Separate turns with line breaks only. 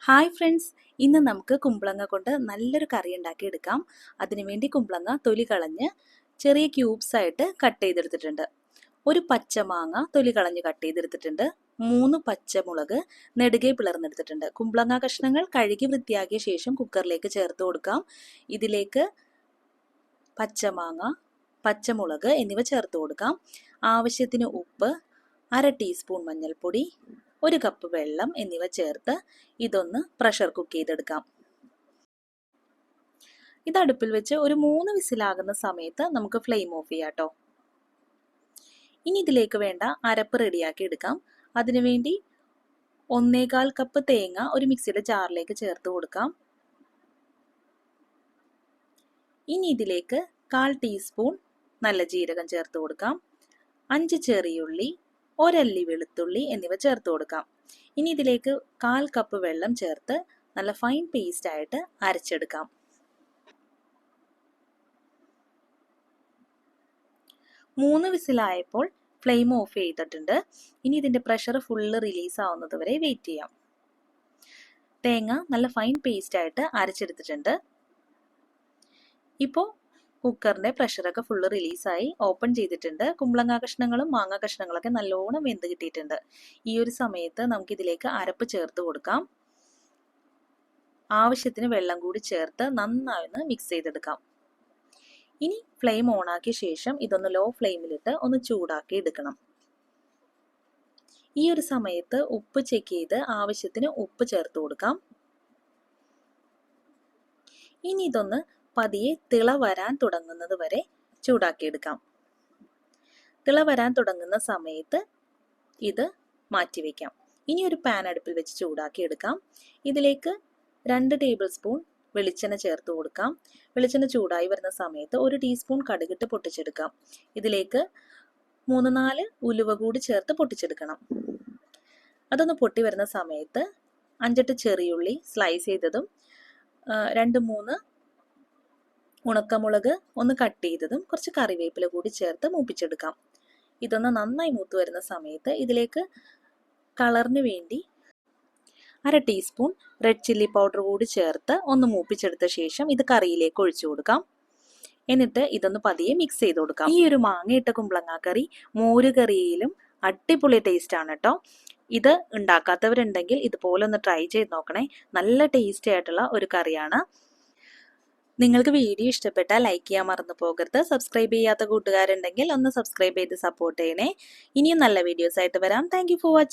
Hi friends, ഇന്ന് നമുക്ക് കുമ്പളങ്ങ കൊണ്ട് നല്ലൊരു കറി ഉണ്ടാക്കി എടുക്കാം. അതിനുവേണ്ടി കുമ്പളങ്ങ തൊലി കളഞ്ഞ് ചെറിയ ക്യൂബ്സ് ആയിട്ട് കട്ട് ചെയ്തെടുത്തിട്ടുണ്ട്. ഒരു പച്ചമാങ്ങ തൊലി കളഞ്ഞ് കട്ട് ചെയ്തെടുത്തിട്ടുണ്ട്. 3 പച്ചമുളക് നെടുകെ പിളർന്നെടുത്തിട്ടുണ്ട്. കുമ്പളങ്ങ കഷ്ണങ്ങൾ കഴുകി വൃത്തിയാക്കിയ ശേഷം കുക്കറിലേക്ക് ചേർത്ത് കൊടുക്കാം. ഇതിലേക്ക് പച്ചമാങ്ങ, പച്ചമുളക് എന്നിവ ചേർത്ത് കൊടുക്കാം. ആവശ്യത്തിന് ഉപ്പ്, 1/2 ടീസ്പൂൺ മഞ്ഞൾപ്പൊടി, 1 കപ്പ് വെള്ളം എന്നിവ ചേർത്ത് ഇതൊന്ന് പ്രഷർ കുക്ക് ചെയ്തെടുക്കാം. ഇത് അടുപ്പിൽ വെച്ച് ഒരു 3 വിസിലാകുന്ന സമയത്ത് നമുക്ക് ഫ്ലെയിം ഓഫ് ചെയ്യാം കേട്ടോ. ഇനി ഇതിലേക്ക് വേണ്ട അരപ്പ് റെഡിയാക്കി എടുക്കാം. അതിനുവേണ്ടി 1/4 കപ്പ് തേങ്ങ ഒരു മിക്സിയുടെ ജാറിലേക്ക് ചേർത്ത് കൊടുക്കാം. ഇനി ഇതിലേക്ക് 1/4 ടീസ്പൂൺ നല്ല ജീരകം ചേർത്ത് കൊടുക്കാം. 5 ചെറിയുള്ളി, 1 അല്ലി വെളുത്തുള്ളി എന്നിവ ചേർത്ത് കൊടുക്കാം. ഇനി ഇതിലേക്ക് 1/4 കപ്പ് വെള്ളം ചേർത്ത് നല്ല ഫൈൻ പേസ്റ്റ് ആയിട്ട് അരച്ചെടുക്കാം. മൂന്ന് വിസിലായപ്പോൾ ഫ്ലെയിം ഓഫ് ചെയ്തിട്ടുണ്ട്. ഇനി ഇതിൻ്റെ പ്രഷർ ഫുള്ള് റിലീസ് ആവുന്നത് വരെ വെയിറ്റ് ചെയ്യാം. തേങ്ങ നല്ല ഫൈൻ പേസ്റ്റ് ആയിട്ട് അരച്ചെടുത്തിട്ടുണ്ട്. ഇപ്പോൾ കുക്കറിൻ്റെ പ്രഷറൊക്കെ ഫുള്ള് റിലീസായി ഓപ്പൺ ചെയ്തിട്ടുണ്ട്. കുമ്പളങ്ങ കഷ്ണങ്ങളും മാങ്ങ കഷ്ണങ്ങളൊക്കെ നല്ലോണം വെന്ത് കിട്ടിയിട്ടുണ്ട്. ഈ ഒരു സമയത്ത് നമുക്കിതിലേക്ക് അരപ്പ് ചേർത്ത് കൊടുക്കാം. ആവശ്യത്തിന് വെള്ളം കൂടി ചേർത്ത് നന്നായി മിക്സ് ചെയ്തെടുക്കാം. ഇനി ഫ്ലെയിം ഓണാക്കിയ ശേഷം ഇതൊന്ന് ലോ ഫ്ലെയിമിലിട്ട് ഒന്ന് ചൂടാക്കി എടുക്കണം. ഈ ഒരു സമയത്ത് ഉപ്പ് ചെക്ക് ചെയ്ത് ആവശ്യത്തിന് ഉപ്പ് ചേർത്ത് കൊടുക്കാം. ഇനി ഇതൊന്ന് പതിയെ തിള വരാൻ തുടങ്ങുന്നത് വരെ ചൂടാക്കിയെടുക്കാം. തിള വരാൻ തുടങ്ങുന്ന സമയത്ത് ഇത് മാറ്റിവെക്കാം. ഇനി ഒരു പാൻ അടുപ്പിൽ വെച്ച് ചൂടാക്കിയെടുക്കാം. ഇതിലേക്ക് 2 ടേബിൾ സ്പൂൺ വെളിച്ചെണ്ണ ചേർത്ത് കൊടുക്കാം. വെളിച്ചെണ്ണ ചൂടായി വരുന്ന സമയത്ത് 1 ടീസ്പൂൺ കടുകിട്ട് പൊട്ടിച്ചെടുക്കാം. ഇതിലേക്ക് 3-4 ഉലുവ കൂടി ചേർത്ത് പൊട്ടിച്ചെടുക്കണം. അതൊന്ന് പൊട്ടി വരുന്ന സമയത്ത് 5-8 ചെറിയുള്ളി സ്ലൈസ് ചെയ്തതും 2-3 ഉണക്കമുളക് ഒന്ന് കട്ട് ചെയ്തതും കുറച്ച് കറിവേപ്പില കൂടി ചേർത്ത് മൂപ്പിച്ചെടുക്കാം. ഇതൊന്ന് നന്നായി മൂത്ത് വരുന്ന സമയത്ത് ഇതിലേക്ക് കളറിന് വേണ്ടി 1/2 ടീസ്പൂൺ റെഡ് ചില്ലി പൗഡർ കൂടി ചേർത്ത് ഒന്ന് മൂപ്പിച്ചെടുത്ത ശേഷം ഇത് കറിയിലേക്ക് ഒഴിച്ചു കൊടുക്കാം. എന്നിട്ട് ഇതൊന്ന് പതിയെ മിക്സ് ചെയ്ത് കൊടുക്കാം. ഈ ഒരു മാങ്ങയിട്ട കുമ്പളങ്ങ കറി മോരുകറിയിലും അടിപൊളി ടേസ്റ്റ് ആണ് കേട്ടോ. ഇത് ഉണ്ടാക്കാത്തവരുണ്ടെങ്കിൽ ഇതുപോലെ ഒന്ന് ട്രൈ ചെയ്ത് നോക്കണേ. നല്ല ടേസ്റ്റി ആയിട്ടുള്ള ഒരു കറിയാണ്. നിങ്ങൾക്ക് വീഡിയോ ഇഷ്ടപ്പെട്ടാൽ ലൈക്ക് ചെയ്യാൻ മറന്നു പോകരുത്. സബ്സ്ക്രൈബ് ചെയ്യാത്ത കൂട്ടുകാരുണ്ടെങ്കിൽ ഒന്ന് സബ്സ്ക്രൈബ് ചെയ്ത് സപ്പോർട്ട് ചെയ്യണേ. ഇനിയും നല്ല വീഡിയോസ് ആയിട്ട് വരാം. Thank you for watching.